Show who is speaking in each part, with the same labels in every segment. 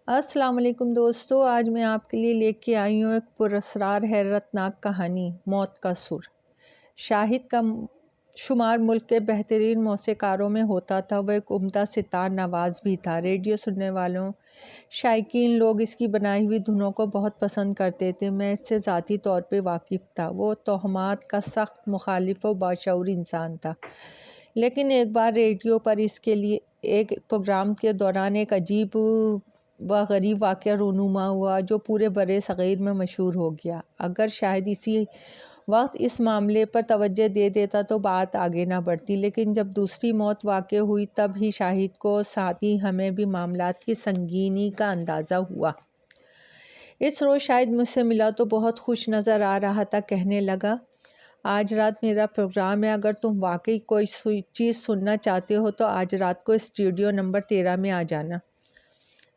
Speaker 1: السلام علیکم دوستو، آج میں آپ کے لیے لے کے آئی ہوں ایک پراسرار حیرت ناک کہانی، موت کا سر۔ شاہد کا شمار ملک کے بہترین موسیقاروں میں ہوتا تھا۔ وہ ایک عمدہ ستار نواز بھی تھا۔ ریڈیو سننے والوں شائقین لوگ اس کی بنائی ہوئی دھنوں کو بہت پسند کرتے تھے۔ میں اس سے ذاتی طور پہ واقف تھا۔ وہ توہمات کا سخت مخالف و باشعور انسان تھا، لیکن ایک بار ریڈیو پر اس کے لیے ایک پروگرام کے دوران ایک عجیب و غریب واقعہ رونما ہوا جو پورے برِ صغیر میں مشہور ہو گیا۔ اگر شاید اسی وقت اس معاملے پر توجہ دے دیتا تو بات آگے نہ بڑھتی، لیکن جب دوسری موت واقع ہوئی تب ہی شاہد کو ساتھ ہی ہمیں بھی معاملات کی سنگینی کا اندازہ ہوا۔ اس روز شاہد مجھ سے ملا تو بہت خوش نظر آ رہا تھا۔ کہنے لگا، آج رات میرا پروگرام ہے، اگر تم واقعی کوئی چیز سننا چاہتے ہو تو آج رات کو اسٹوڈیو نمبر 13 میں آ جانا۔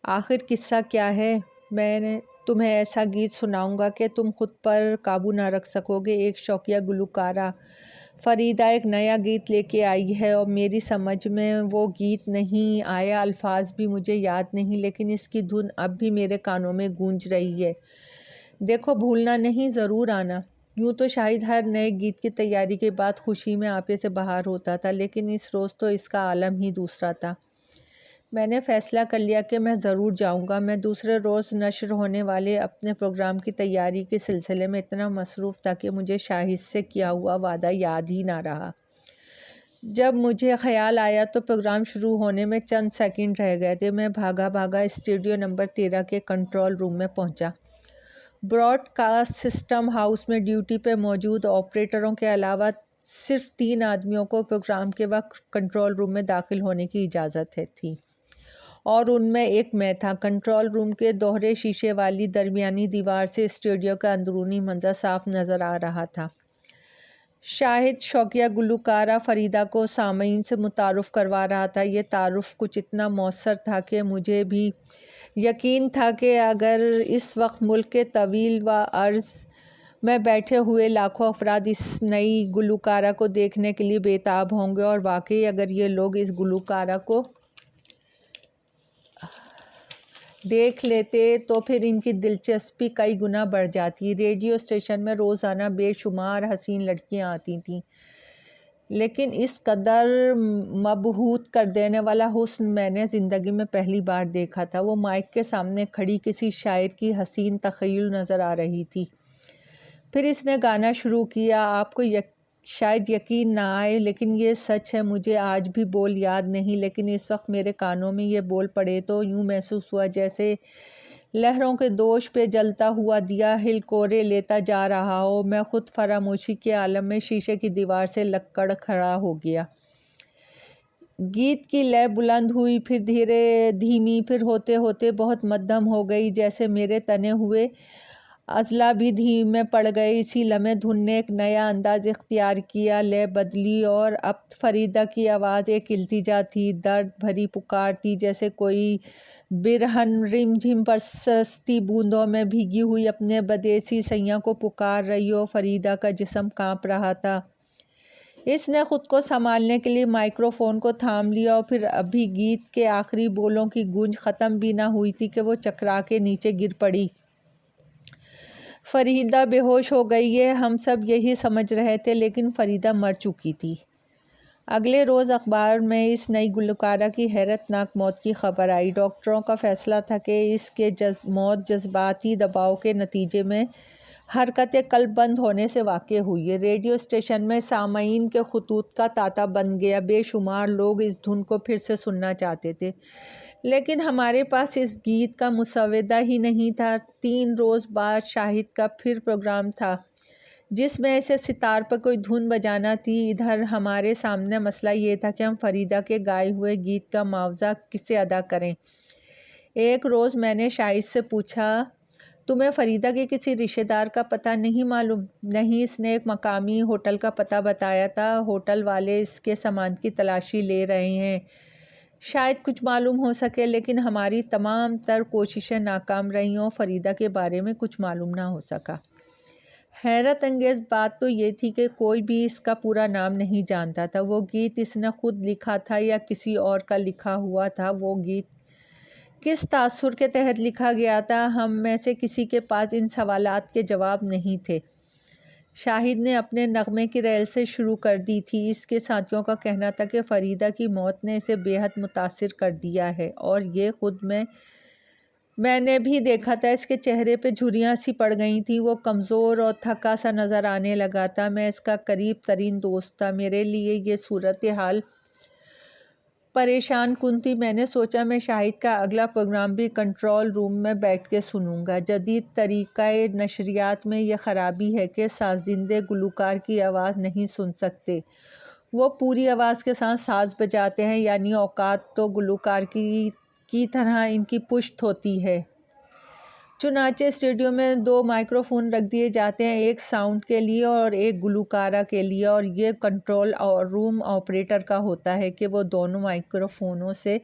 Speaker 1: آخر قصہ کیا ہے؟ میں تمہیں ایسا گیت سناؤں گا کہ تم خود پر قابو نہ رکھ سکو گے۔ ایک شوقیہ گلوکارہ فریدہ ایک نیا گیت لے کے آئی ہے اور میری سمجھ میں وہ گیت نہیں آیا، الفاظ بھی مجھے یاد نہیں، لیکن اس کی دھن اب بھی میرے کانوں میں گونج رہی ہے۔ دیکھو، بھولنا نہیں، ضرور آنا۔ یوں تو شاہد ہر نئے گیت کی تیاری کے بعد خوشی میں آپے سے باہر ہوتا تھا، لیکن اس روز تو اس کا عالم ہی دوسرا تھا۔ میں نے فیصلہ کر لیا کہ میں ضرور جاؤں گا۔ میں دوسرے روز نشر ہونے والے اپنے پروگرام کی تیاری کے سلسلے میں اتنا مصروف تھا کہ مجھے شاہد سے کیا ہوا وعدہ یاد ہی نہ رہا۔ جب مجھے خیال آیا تو پروگرام شروع ہونے میں چند سیکنڈ رہ گئے تھے۔ میں بھاگا اسٹوڈیو نمبر 13 کے کنٹرول روم میں پہنچا۔ براڈ کاسٹ سسٹم ہاؤس میں ڈیوٹی پہ موجود آپریٹروں کے علاوہ صرف 3 آدمیوں کو پروگرام کے وقت کنٹرول روم میں داخل ہونے کی اجازت تھی، اور ان میں ایک میں تھا۔ کنٹرول روم کے دوہرے شیشے والی درمیانی دیوار سے اسٹوڈیو کا اندرونی منظر صاف نظر آ رہا تھا۔ شاہد شوقیہ گلوکارہ فریدہ کو سامعین سے متعارف کروا رہا تھا۔ یہ تعارف کچھ اتنا مؤثر تھا کہ مجھے بھی یقین تھا کہ اگر اس وقت ملک کے طویل و عرض میں بیٹھے ہوئے لاکھوں افراد اس نئی گلوکارہ کو دیکھنے کے لیے بےتاب ہوں گے، اور واقعی اگر یہ لوگ اس گلوکارہ کو دیکھ لیتے تو پھر ان کی دلچسپی کئی گنا بڑھ جاتی۔ ریڈیو اسٹیشن میں روزانہ بے شمار حسین لڑکیاں آتی تھیں، لیکن اس قدر مبہوت کر دینے والا حسن میں نے زندگی میں پہلی بار دیکھا تھا۔ وہ مائیک کے سامنے کھڑی کسی شاعر کی حسین تخیل نظر آ رہی تھی۔ پھر اس نے گانا شروع کیا۔ آپ کو شاید یقین نہ آئے، لیکن یہ سچ ہے، مجھے آج بھی بول یاد نہیں، لیکن اس وقت میرے کانوں میں یہ بول پڑے تو یوں محسوس ہوا جیسے لہروں کے دوش پہ جلتا ہوا دیا ہلکورے لیتا جا رہا ہو۔ میں خود فراموشی کے عالم میں شیشے کی دیوار سے لگ کر کھڑا ہو گیا۔ گیت کی لے بلند ہوئی، پھر دھیمی، پھر ہوتے ہوتے بہت مدھم ہو گئی، جیسے میرے تنے ہوئے اضلاع بھی دھیمے پڑ گئے۔ اسی لمحے دھن نے ایک نیا انداز اختیار کیا، لے بدلی، اور اب فریدہ کی آواز ایک التجا تھی، درد بھری پکار تھی، جیسے کوئی برہن رم جھم برستی بوندوں میں بھیگی ہوئی اپنے بدیسی سیاں کو پکار رہی ہو۔ فریدہ کا جسم کانپ رہا تھا۔ اس نے خود کو سنبھالنے کے لیے مائکروفون کو تھام لیا، اور پھر ابھی گیت کے آخری بولوں کی گونج ختم بھی نہ ہوئی تھی کہ وہ چکرا کے نیچے گر پڑی۔ فریدہ بے ہوش ہو گئی ہے، ہم سب یہی سمجھ رہے تھے، لیکن فریدہ مر چکی تھی۔ اگلے روز اخبار میں اس نئی گلوکارہ کی حیرت ناک موت کی خبر آئی۔ ڈاکٹروں کا فیصلہ تھا کہ اس کی موت جذباتی دباؤ کے نتیجے میں حرکت قلب بند ہونے سے واقع ہوئی ہے۔ ریڈیو اسٹیشن میں سامعین کے خطوط کا تانتا بن گیا۔ بے شمار لوگ اس دھن کو پھر سے سننا چاہتے تھے، لیکن ہمارے پاس اس گیت کا مسودہ ہی نہیں تھا۔ 3 روز بعد شاہد کا پھر پروگرام تھا، جس میں اسے ستار پر کوئی دھن بجانا تھی۔ ادھر ہمارے سامنے مسئلہ یہ تھا کہ ہم فریدہ کے گائے ہوئے گیت کا معاوضہ کسے ادا کریں۔ ایک روز میں نے شاہد سے پوچھا، تمہیں فریدہ کے کسی رشتہ دار کا پتہ نہیں معلوم؟ نہیں، اس نے ایک مقامی ہوٹل کا پتہ بتایا تھا، ہوٹل والے اس کے سامان کی تلاشی لے رہے ہیں، شاید کچھ معلوم ہو سکے، لیکن ہماری تمام تر کوششیں ناکام رہیں اور فریدہ کے بارے میں کچھ معلوم نہ ہو سکا۔ حیرت انگیز بات تو یہ تھی کہ کوئی بھی اس کا پورا نام نہیں جانتا تھا۔ وہ گیت اس نے خود لکھا تھا یا کسی اور کا لکھا ہوا تھا؟ وہ گیت کس تاثر کے تحت لکھا گیا تھا؟ ہم میں سے کسی کے پاس ان سوالات کے جواب نہیں تھے۔ شاہد نے اپنے نغمے کی ریل سے شروع کر دی تھی۔ اس کے ساتھیوں کا کہنا تھا کہ فریدہ کی موت نے اسے بے حد متاثر کر دیا ہے، اور یہ خود میں نے بھی دیکھا تھا۔ اس کے چہرے پہ جھریاں سی پڑ گئی تھیں، وہ کمزور اور تھکا سا نظر آنے لگا تھا۔ میں اس کا قریب ترین دوست تھا، میرے لیے یہ صورتحال پریشان کن تھی۔ میں نے سوچا میں شاہد کا اگلا پروگرام بھی کنٹرول روم میں بیٹھ کے سنوں گا۔ جدید طریقہ نشریات میں یہ خرابی ہے کہ سازندے گلوکار کی آواز نہیں سن سکتے، وہ پوری آواز کے ساتھ ساز بجاتے ہیں، یعنی اوقات تو گلوکار کی طرح ان کی پشت ہوتی ہے۔ چنانچہ اسٹوڈیو میں 2 مائکروفون رکھ دیے جاتے ہیں، ایک ساؤنڈ کے لیے اور ایک گلوکارہ کے لیے، اور یہ کنٹرول روم آپریٹر کا ہوتا ہے کہ وہ دونوں مائکروفونوں سے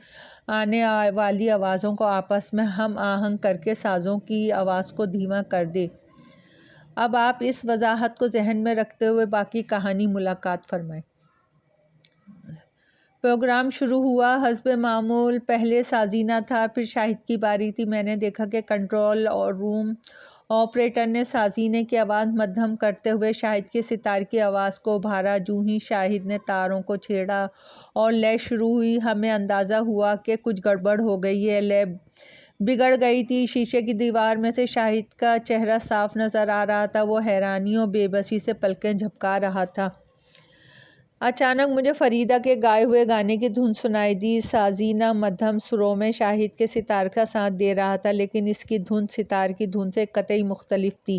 Speaker 1: آنے والی آوازوں کو آپس میں ہم آہنگ کر کے سازوں کی آواز کو دھیما کر دے۔ اب آپ اس وضاحت کو ذہن میں رکھتے ہوئے باقی کہانی ملاقات فرمائیں۔ پروگرام شروع ہوا۔ حسب معمول پہلے سازینہ تھا، پھر شاہد کی باری تھی۔ میں نے دیکھا کہ کنٹرول روم آپریٹر نے سازینے کی آواز مدھم کرتے ہوئے شاہد کے ستار کی آواز کو ابھارا۔ جوں ہی شاہد نے تاروں کو چھیڑا اور لے شروع ہوئی، ہمیں اندازہ ہوا کہ کچھ گڑبڑ ہو گئی ہے، لے بگڑ گئی تھی۔ شیشے کی دیوار میں سے شاہد کا چہرہ صاف نظر آ رہا تھا، وہ حیرانی اور بے بسی سے پلکیں جھپکا رہا تھا۔ اچانک مجھے فریدہ کے گائے ہوئے گانے کی دھن سنائی دی۔ سازینہ مدھم سروں میں شاہد کے ستار کا ساتھ دے رہا تھا، لیکن اس کی دھن ستار کی دھن سے قطعی مختلف تھی۔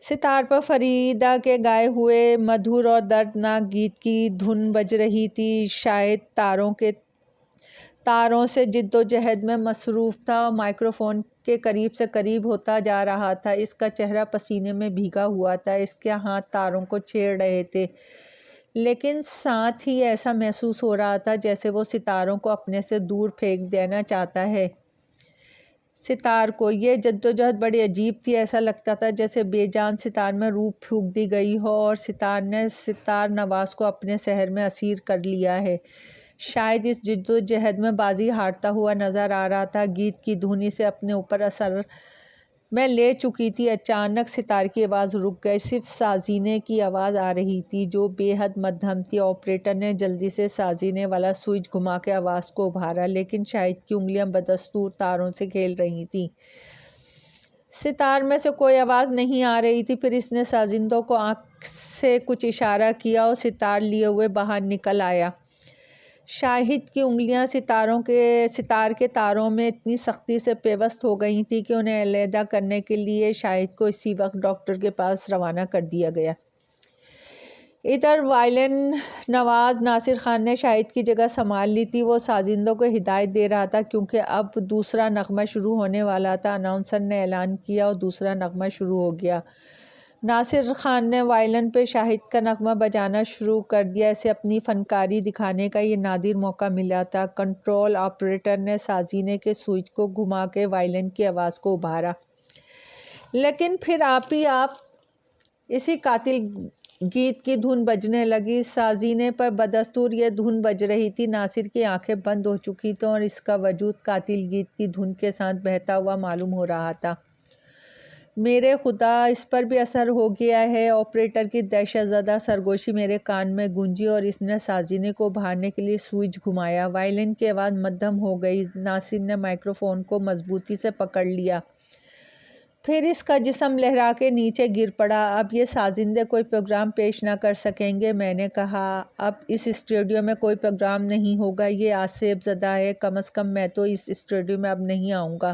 Speaker 1: ستار پر فریدہ کے گائے ہوئے مدھر اور دردناک گیت کی دھن بج رہی تھی۔ شاہد تاروں سے جد و جہد میں مصروف تھا اور مائکروفون کے قریب سے قریب ہوتا جا رہا تھا۔ اس کا چہرہ پسینے میں بھیگا ہوا تھا، اس کے ہاتھ تاروں کو چھیڑ رہے تھے، لیکن ساتھ ہی ایسا محسوس ہو رہا تھا جیسے وہ ستاروں کو اپنے سے دور پھینک دینا چاہتا ہے۔ ستار کو یہ جدوجہد بڑی عجیب تھی، ایسا لگتا تھا جیسے بے جان ستار میں روح پھونک دی گئی ہو اور ستار نے ستار نواز کو اپنے سحر میں اسیر کر لیا ہے۔ شاید اس جدوجہد میں بازی ہارتا ہوا نظر آ رہا تھا، گیت کی دھن اسے اپنے اوپر اثر میں لے چکی تھی۔ اچانک ستار کی آواز رک گئی، صرف سازینے کی آواز آ رہی تھی جو بے حد مدھم تھی۔ آپریٹر نے جلدی سے سازینے والا سوئچ گھما کے آواز کو ابھارا، لیکن شاہد کی انگلیاں بدستور تاروں سے کھیل رہی تھیں۔ ستار میں سے کوئی آواز نہیں آ رہی تھی۔ پھر اس نے سازندوں کو آنکھ سے کچھ اشارہ کیا اور ستار لیے ہوئے باہر نکل آیا۔ شاہد کی انگلیاں ستار کے تاروں میں اتنی سختی سے پیوست ہو گئی تھیں کہ انہیں علیحدہ کرنے کے لیے شاہد کو اسی وقت ڈاکٹر کے پاس روانہ کر دیا گیا۔ ادھر وائلن نواز ناصر خان نے شاہد کی جگہ سنبھال لی تھی۔ وہ سازندوں کو ہدایت دے رہا تھا کیونکہ اب دوسرا نغمہ شروع ہونے والا تھا۔ اناؤنسر نے اعلان کیا اور دوسرا نغمہ شروع ہو گیا۔ ناصر خان نے وائلن پہ شاہد کا نغمہ بجانا شروع کر دیا۔ اسے اپنی فنکاری دکھانے کا یہ نادر موقع ملا تھا۔ کنٹرول آپریٹر نے سازینے کے سوئچ کو گھما کے وائلن کی آواز کو ابھارا، لیکن پھر آپ اسی قاتل گیت کی دھن بجنے لگی۔ سازینے پر بدستور یہ دھن بج رہی تھی۔ ناصر کی آنکھیں بند ہو چکی تھیں اور اس کا وجود قاتل گیت کی دھن کے ساتھ بہتا ہوا معلوم ہو رہا تھا۔ میرے خدا، اس پر بھی اثر ہو گیا ہے! آپریٹر کی دہشت زدہ سرگوشی میرے کان میں گونجی اور اس نے سازینے کو ابھارنے کے لیے سوئچ گھمایا۔ وائلن کی آواز مدھم ہو گئی۔ ناصر نے مائکروفون کو مضبوطی سے پکڑ لیا، پھر اس کا جسم لہرا کے نیچے گر پڑا۔ اب یہ سازندے کوئی پروگرام پیش نہ کر سکیں گے، میں نے کہا۔ اب اس اسٹوڈیو میں کوئی پروگرام نہیں ہوگا، یہ آصف زدہ ہے، کم از کم میں تو اس اسٹوڈیو میں اب نہیں آؤں گا۔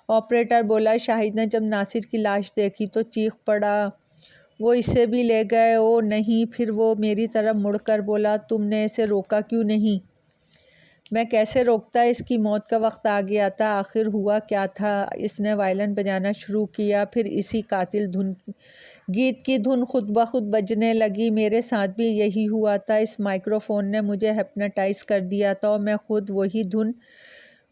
Speaker 1: آپریٹر بولا۔ شاہد نے جب ناصر کی لاش دیکھی تو چیخ پڑا، وہ اسے بھی لے گئے؟ اوہ نہیں! پھر وہ میری طرف مڑ کر بولا، تم نے اسے روکا کیوں نہیں؟ میں کیسے روکتا، اس کی موت کا وقت آ گیا تھا۔ آخر ہوا کیا تھا؟ اس نے وائلن بجانا شروع کیا، پھر اسی قاتل گیت کی دھن خود بخود بجنے لگی۔ میرے ساتھ بھی یہی ہوا تھا۔ اس مائکروفون نے مجھے ہپناٹائز کر دیا تھا اور میں خود وہی دھن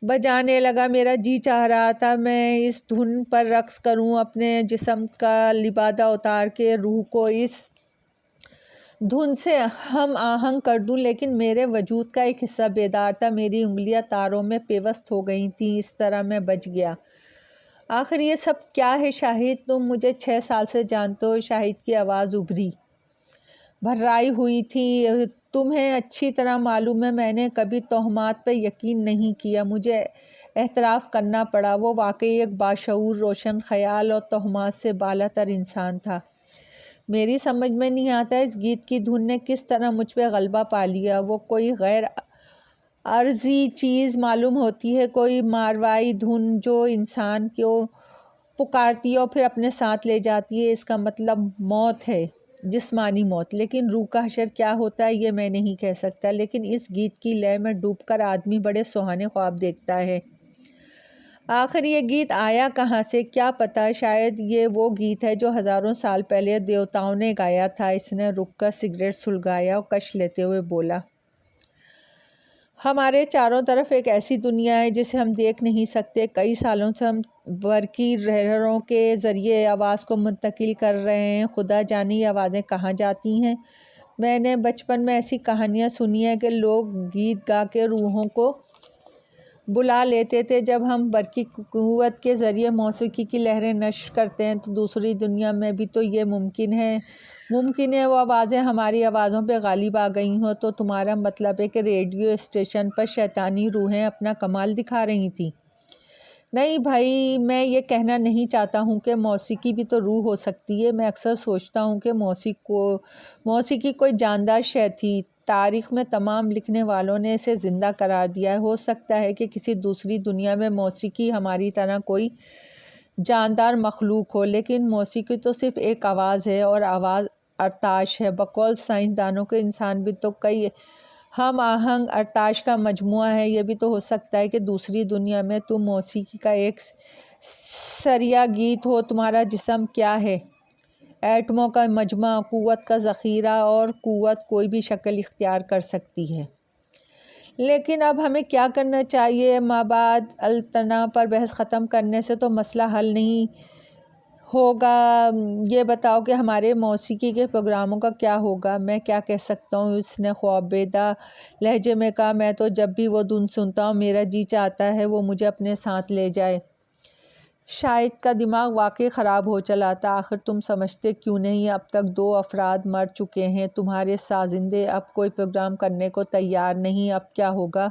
Speaker 1: بجانے لگا۔ میرا جی چاہ رہا تھا میں اس دھن پر رقص کروں، اپنے جسم کا لبادہ اتار کے روح کو اس دھن سے ہم آہنگ کر دوں، لیکن میرے وجود کا ایک حصہ بیدار تھا، میری انگلیاں تاروں میں پیوست ہو گئی تھیں، اس طرح میں بچ گیا۔ آخر یہ سب کیا ہے شاہد؟ تم مجھے 6 سال سے جانتے ہو۔ شاہد کی آواز ابھری، بھررائی ہوئی تھی۔ تمہیں اچھی طرح معلوم ہے میں نے کبھی توہمات پہ یقین نہیں کیا۔ مجھے اعتراف کرنا پڑا، وہ واقعی ایک باشعور، روشن خیال اور توہمات سے بالا تر انسان تھا۔ میری سمجھ میں نہیں آتا اس گیت کی دھن نے کس طرح مجھ پہ غلبہ پا لیا۔ وہ کوئی غیر عارضی چیز معلوم ہوتی ہے، کوئی ماروائی دھن جو انسان کو پکارتی ہے اور پھر اپنے ساتھ لے جاتی ہے۔ اس کا مطلب موت ہے، جسمانی موت۔ لیکن روح کا حشر کیا ہوتا ہے یہ میں نہیں کہہ سکتا، لیکن اس گیت کی لے میں ڈوب کر آدمی بڑے سہانے خواب دیکھتا ہے۔ آخر یہ گیت آیا کہاں سے؟ کیا پتہ، شاید یہ وہ گیت ہے جو ہزاروں سال پہلے دیوتاؤں نے گایا تھا۔ اس نے رک کر سگریٹ سلگایا اور کش لیتے ہوئے بولا، ہمارے چاروں طرف ایک ایسی دنیا ہے جسے ہم دیکھ نہیں سکتے۔ کئی سالوں سے ہم برقی لہروں کے ذریعے آواز کو منتقل کر رہے ہیں، خدا جانے یہ آوازیں کہاں جاتی ہیں۔ میں نے بچپن میں ایسی کہانیاں سنی ہیں کہ لوگ گیت گا کے روحوں کو بلا لیتے تھے۔ جب ہم برقی قوت کے ذریعے موسیقی کی لہریں نشر کرتے ہیں تو دوسری دنیا میں بھی تو یہ ممکن ہے۔ ممکن ہے وہ آوازیں ہماری آوازوں پہ غالب آ گئی ہوں۔ تو تمہارا مطلب ہے کہ ریڈیو اسٹیشن پر شیطانی روحیں اپنا کمال دکھا رہی تھیں؟ نہیں بھائی، میں یہ کہنا نہیں چاہتا ہوں کہ موسیقی بھی تو روح ہو سکتی ہے۔ میں اکثر سوچتا ہوں کہ موسیقی کوئی جاندار شے تھی۔ تاریخ میں تمام لکھنے والوں نے اسے زندہ قرار دیا ہے۔ ہو سکتا ہے کہ کسی دوسری دنیا میں موسیقی ہماری طرح کوئی جاندار مخلوق ہو، لیکن موسیقی تو صرف ایک آواز ہے، اور آواز ارتعاش ہے۔ بقول سائنسدانوں کے انسان بھی تو کئی ہم آہنگ ارتعاش کا مجموعہ ہے۔ یہ بھی تو ہو سکتا ہے کہ دوسری دنیا میں تم موسیقی کا ایک سریہ گیت ہو۔ تمہارا جسم کیا ہے؟ ایٹموں کا مجمع، قوت کا ذخیرہ، اور قوت کوئی بھی شکل اختیار کر سکتی ہے۔ لیکن اب ہمیں کیا کرنا چاہیے؟ مابعد التنا پر بحث ختم کرنے سے تو مسئلہ حل نہیں ہوگا۔ یہ بتاؤ کہ ہمارے موسیقی کے پروگراموں کا کیا ہوگا؟ میں کیا کہہ سکتا ہوں، اس نے خوابیدہ لہجے میں کہا۔ میں تو جب بھی وہ دھن سنتا ہوں میرا جی چاہتا ہے وہ مجھے اپنے ساتھ لے جائے۔ شاہد کا دماغ واقعی خراب ہو چلا تھا۔ آخر تم سمجھتے کیوں نہیں؟ اب تک 2 افراد مر چکے ہیں، تمہارے سازندے اب کوئی پروگرام کرنے کو تیار نہیں، اب کیا ہوگا؟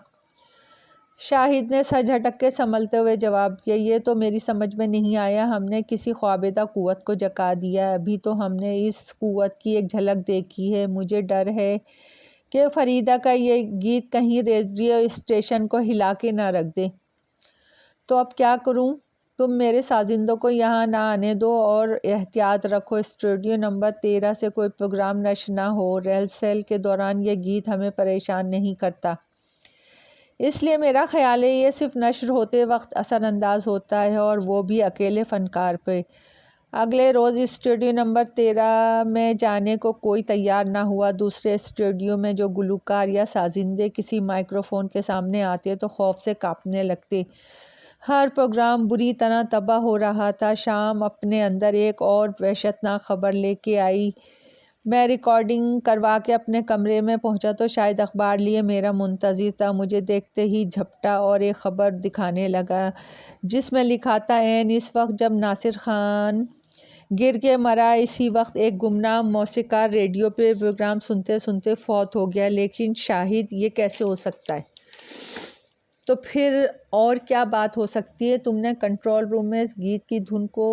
Speaker 1: شاہد نے سر جھٹک کے سنبھلتے ہوئے جواب دیا، یہ تو میری سمجھ میں نہیں آیا۔ ہم نے کسی خوابیدہ قوت کو جگا دیا ہے، ابھی تو ہم نے اس قوت کی ایک جھلک دیکھی ہے۔ مجھے ڈر ہے کہ فریدہ کا یہ گیت کہیں ریڈیو اسٹیشن کو ہلا کے نہ رکھ دے۔ تو اب کیا کروں؟ تم میرے سازندوں کو یہاں نہ آنے دو اور احتیاط رکھو اسٹوڈیو نمبر 13 سے کوئی پروگرام نشر نہ ہو۔ ریہرسل کے دوران یہ گیت ہمیں پریشان نہیں کرتا، اس لیے میرا خیال ہے یہ صرف نشر ہوتے وقت اثر انداز ہوتا ہے، اور وہ بھی اکیلے فنکار پہ۔ اگلے روز اسٹوڈیو نمبر 13 میں جانے کو کوئی تیار نہ ہوا۔ دوسرے اسٹوڈیو میں جو گلوکار یا سازندے کسی مائکروفون کے سامنے آتے تو خوف سے کانپنے لگتے۔ ہر پروگرام بری طرح تباہ ہو رہا تھا۔ شام اپنے اندر ایک اور وحشتناک خبر لے کے آئی۔ میں ریکارڈنگ کروا کے اپنے کمرے میں پہنچا تو شاہد اخبار لیے میرا منتظر تھا۔ مجھے دیکھتے ہی جھپٹا اور ایک خبر دکھانے لگا جس میں لکھا تھا، عین اس وقت جب ناصر خان گر کے مرا، اسی وقت ایک گمنام موسیقار ریڈیو پہ پروگرام سنتے سنتے فوت ہو گیا۔ لیکن شاہد یہ کیسے ہو سکتا ہے؟ تو پھر اور کیا بات ہو سکتی ہے؟ تم نے کنٹرول روم میں اس گیت کی دھن کو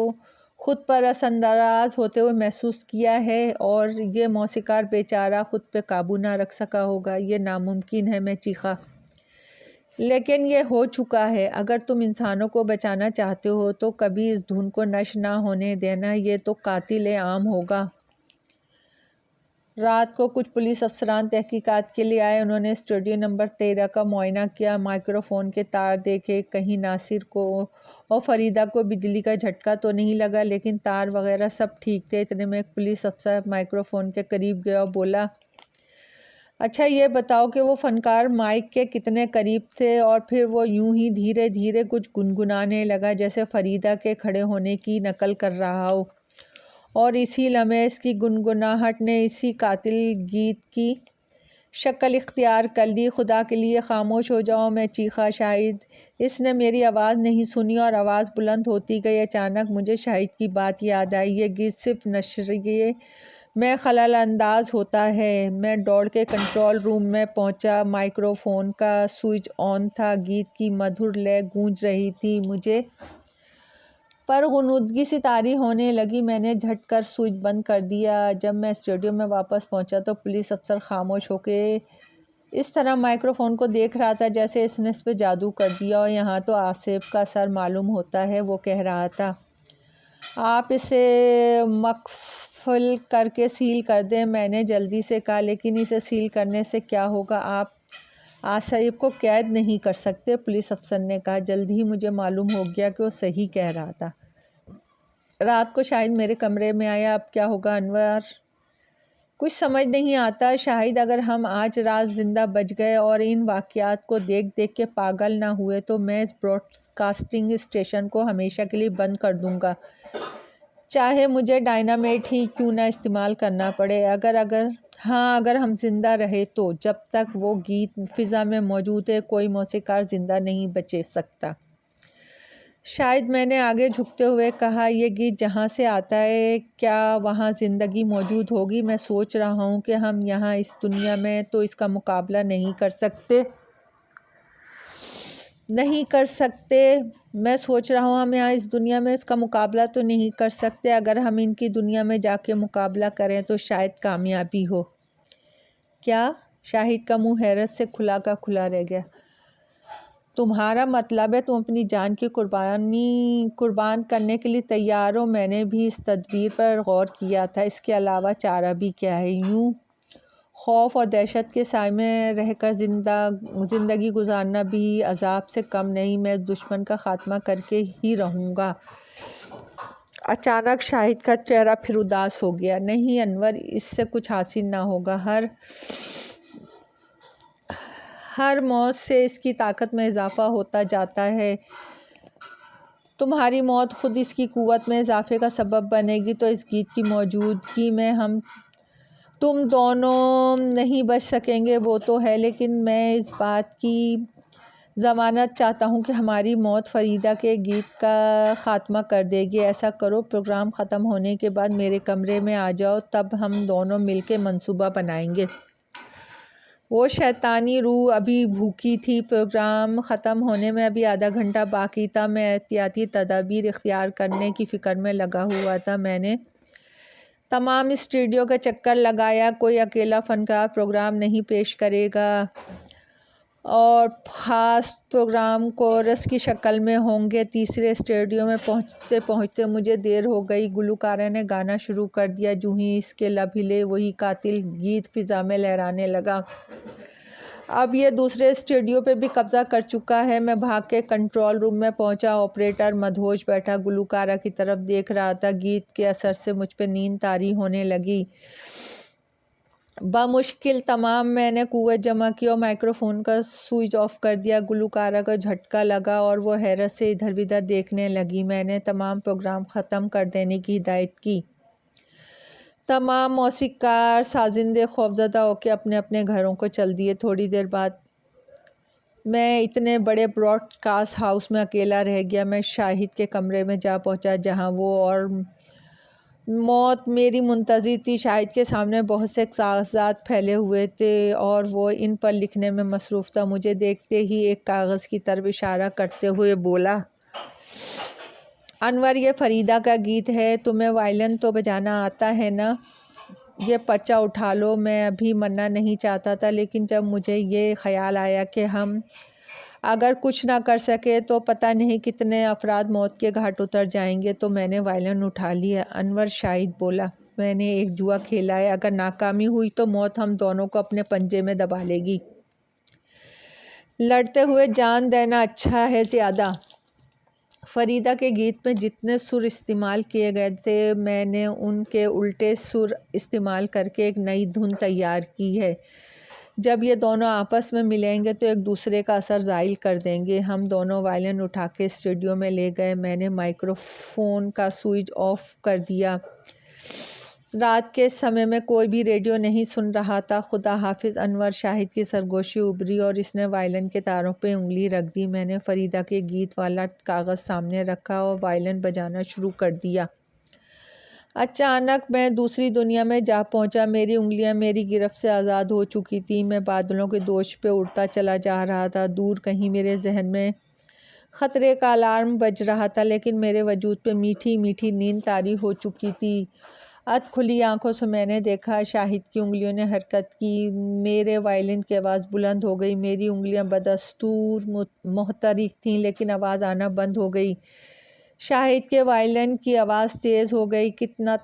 Speaker 1: خود پر اثر انداز ہوتے ہوئے محسوس کیا ہے، اور یہ موسیقار بیچارہ خود پہ قابو نہ رکھ سکا ہوگا۔ یہ ناممکن ہے، میں چیخا۔ لیکن یہ ہو چکا ہے۔ اگر تم انسانوں کو بچانا چاہتے ہو تو کبھی اس دھن کو نشر نہ ہونے دینا، یہ تو قاتل عام ہوگا۔ رات کو کچھ پولیس افسران تحقیقات کے لیے آئے۔ انہوں نے اسٹوڈیو نمبر 13 کا معائنہ کیا، مائکروفون کے تار دیکھے، کہیں ناصر کو اور فریدہ کو بجلی کا جھٹکا تو نہیں لگا، لیکن تار وغیرہ سب ٹھیک تھے۔ اتنے میں ایک پولیس افسر مائکروفون کے قریب گیا اور بولا، اچھا یہ بتاؤ کہ وہ فنکار مائک کے کتنے قریب تھے؟ اور پھر وہ یوں ہی دھیرے دھیرے کچھ گنگنانے لگا جیسے فریدہ کے کھڑے ہونے کی نقل کر رہا ہو، اور اسی لمحے اس کی گنگناہٹ نے اسی قاتل گیت کی شکل اختیار کر لی۔ خدا کے لیے خاموش ہو جاؤ، میں چیخا۔ شاہد اس نے میری آواز نہیں سنی اور آواز بلند ہوتی گئی۔ اچانک مجھے شاہد کی بات یاد آئی، یہ گیت صرف نشریے میں خلل انداز ہوتا ہے۔ میں دوڑ کے کنٹرول روم میں پہنچا۔ مائکرو فون کا سوئچ آن تھا، گیت کی مدھر لے گونج رہی تھی، مجھے پر غنودگی سی طاری ہونے لگی۔ میں نے جھٹ کر سوئچ بند کر دیا۔ جب میں اسٹوڈیو میں واپس پہنچا تو پولیس افسر خاموش ہو کے اس طرح مائکرو فون کو دیکھ رہا تھا جیسے اس نے اس پہ جادو کر دیا اور یہاں تو آصف کا اثر معلوم ہوتا ہے۔ وہ کہہ رہا تھا، آپ اسے مقفل کر کے سیل کر دیں۔ میں نے جلدی سے کہا، لیکن اسے سیل کرنے سے کیا ہوگا؟ آپ آصف کو قید نہیں کر سکتے۔ پولیس افسر نے کہا، جلد ہی مجھے معلوم ہو گیا کہ وہ صحیح کہہ رہا تھا۔ رات کو شاہد میرے کمرے میں آیا۔ اب کیا ہوگا انور؟ کچھ سمجھ نہیں آتا شاہد۔ اگر ہم آج رات زندہ بچ گئے اور ان واقعات کو دیکھ دیکھ کے پاگل نہ ہوئے تو میں اس براڈ کاسٹنگ اسٹیشن کو ہمیشہ کے لیے بند کر دوں گا، چاہے مجھے ڈائنامیٹ ہی کیوں نہ استعمال کرنا پڑے۔ اگر ہم زندہ رہے تو جب تک وہ گیت فضا میں موجود ہے کوئی موسیقار زندہ نہیں بچ سکتا۔ شاید میں نے آگے جھکتے ہوئے کہا، یہ گیت جہاں سے آتا ہے کیا وہاں زندگی موجود ہوگی؟ میں سوچ رہا ہوں کہ ہم یہاں اس دنیا میں تو اس کا مقابلہ نہیں کر سکتے۔ میں سوچ رہا ہوں ہم یہاں اس دنیا میں اس کا مقابلہ تو نہیں کر سکتے۔ اگر ہم ان کی دنیا میں جا کے مقابلہ کریں تو شاید کامیابی ہو۔ کیا؟ شاہد کا منہ حیرت سے کھلا کا کھلا رہ گیا۔ تمہارا مطلب ہے تم اپنی جان کی قربان کرنے کے لیے تیار ہو؟ میں نے بھی اس تدبیر پر غور کیا تھا۔ اس کے علاوہ چارہ بھی کیا ہے؟ یوں خوف اور دہشت کے سائے میں رہ کر زندگی گزارنا بھی عذاب سے کم نہیں۔ میں اس دشمن کا خاتمہ کر کے ہی رہوں گا۔ اچانک شاہد کا چہرہ پھر اداس ہو گیا۔ نہیں انور، اس سے کچھ حاصل نہ ہوگا۔ ہر موت سے اس کی طاقت میں اضافہ ہوتا جاتا ہے۔ تمہاری موت خود اس کی قوت میں اضافے کا سبب بنے گی۔ تو اس گیت کی موجودگی میں تم دونوں نہیں بچ سکیں گے، وہ تو ہے، لیکن میں اس بات کی ضمانت چاہتا ہوں کہ ہماری موت فریدہ کے گیت کا خاتمہ کر دے گی۔ ایسا کرو، پروگرام ختم ہونے کے بعد میرے کمرے میں آ جاؤ، تب ہم دونوں مل کے منصوبہ بنائیں گے۔ وہ شیطانی روح ابھی بھوکی تھی۔ پروگرام ختم ہونے میں ابھی آدھا گھنٹہ باقی تھا۔ میں احتیاطی تدابیر اختیار کرنے کی فکر میں لگا ہوا تھا۔ میں نے تمام اسٹوڈیو کا چکر لگایا۔ کوئی اکیلا فنکار پروگرام نہیں پیش کرے گا اور خاص پروگرام کورس کی شکل میں ہوں گے۔ تیسرے اسٹوڈیو میں پہنچتے پہنچتے مجھے دیر ہو گئی۔ گلوکارہ نے گانا شروع کر دیا۔ جوں ہی اس کے لب ہلے، وہی قاتل گیت فضا میں لہرانے لگا۔ اب یہ دوسرے اسٹوڈیو پہ بھی قبضہ کر چکا ہے۔ میں بھاگ کے کنٹرول روم میں پہنچا۔ آپریٹر مدہوش بیٹھا گلوکارہ کی طرف دیکھ رہا تھا۔ گیت کے اثر سے مجھ پہ نیند طاری ہونے لگی۔ بمشکل تمام میں نے قوت جمع کی اور مائکرو فون کا سوئچ آف کر دیا۔ گلوکارہ کو جھٹکا لگا اور وہ حیرت سے ادھر ادھر دیکھنے لگی۔ میں نے تمام پروگرام ختم کر دینے کی ہدایت کی۔ تمام موسیقار سازندے خوفزدہ ہو کے اپنے اپنے گھروں کو چل دیے۔ تھوڑی دیر بعد میں اتنے بڑے براڈ کاسٹ ہاؤس میں اکیلا رہ گیا۔ میں شاہد کے کمرے میں جا پہنچا جہاں وہ اور موت میری منتظر تھی۔ شاہد کے سامنے بہت سے کاغذات پھیلے ہوئے تھے اور وہ ان پر لکھنے میں مصروف تھا۔ مجھے دیکھتے ہی ایک کاغذ کی طرف اشارہ کرتے ہوئے بولا، انور، یہ فریدہ کا گیت ہے۔ تمہیں وائلن تو بجانا آتا ہے نا؟ یہ پرچہ اٹھا لو۔ میں ابھی مرنا نہیں چاہتا تھا، لیکن جب مجھے یہ خیال آیا کہ ہم اگر کچھ نہ کر سکے تو پتہ نہیں کتنے افراد موت کے گھاٹ اتر جائیں گے تو میں نے وائلن اٹھا لیا۔ انور، شاہد بولا، میں نے ایک جوا کھیلا ہے۔ اگر ناکامی ہوئی تو موت ہم دونوں کو اپنے پنجے میں دبا لے گی۔ لڑتے ہوئے جان دینا اچھا ہے زیادہ۔ فریدہ کے گیت میں جتنے سر استعمال کیے گئے تھے میں نے ان کے الٹے سر استعمال کر کے ایک نئی دھن تیار کی ہے۔ جب یہ دونوں آپس میں ملیں گے تو ایک دوسرے کا اثر زائل کر دیں گے۔ ہم دونوں وائلن اٹھا کے اسٹوڈیو میں لے گئے۔ میں نے مائکرو فون کا سوئچ آف کر دیا۔ رات کے سمے میں کوئی بھی ریڈیو نہیں سن رہا تھا۔ خدا حافظ انور شاہد کی سرگوشی ابھری اور اس نے وائلن کے تاروں پہ انگلی رکھ دی۔ میں نے فریدہ کے گیت والا کاغذ سامنے رکھا اور وائلن بجانا شروع کر دیا۔ اچانک میں دوسری دنیا میں جا پہنچا۔ میری انگلیاں میری گرفت سے آزاد ہو چکی تھیں۔ میں بادلوں کے دوش پہ اڑتا چلا جا رہا تھا۔ دور کہیں میرے ذہن میں خطرے کا الارم بج رہا تھا، لیکن میرے وجود پہ میٹھی میٹھی نیند طاری ہو چکی تھی۔ ادھ کھلی آنکھوں سے میں نے دیکھا شاہد کی انگلیوں نے حرکت کی۔ میرے وائلن کی آواز بلند ہو گئی۔ میری انگلیاں بدستور محترک تھیں، لیکن آواز آنا بند ہو گئی۔ شاہد کے وائلن کی آواز تیز ہو گئی۔ کتنا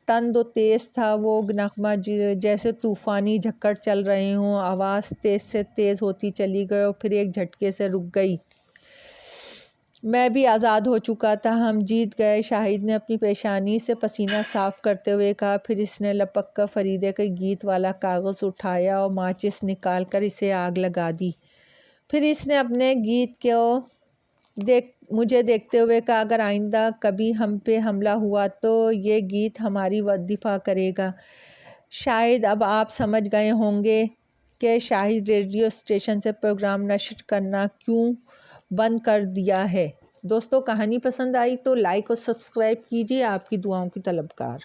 Speaker 1: تند و تیز تھا وہ نغمہ، جیسے طوفانی جھکڑ چل رہے ہوں۔ آواز تیز سے تیز ہوتی چلی گئی اور پھر ایک جھٹکے سے رک گئی۔ میں بھی آزاد ہو چکا تھا۔ ہم جیت گئے، شاہد نے اپنی پیشانی سے پسینہ صاف کرتے ہوئے کہا۔ پھر اس نے لپک کر فریدہ کے گیت والا کاغذ اٹھایا اور ماچس نکال کر اسے آگ لگا دی۔ پھر اس نے اپنے گیت کو مجھے دیکھتے ہوئے کہا، اگر آئندہ کبھی ہم پہ حملہ ہوا تو یہ گیت ہماری دفاع کرے گا۔ شاید اب آپ سمجھ گئے ہوں گے کہ شاہد ریڈیو اسٹیشن سے پروگرام نشر کرنا کیوں بند کر دیا ہے۔ دوستو، کہانی پسند آئی تو لائک اور سبسکرائب کیجیے۔ آپ کی دعاؤں کی طلبگار۔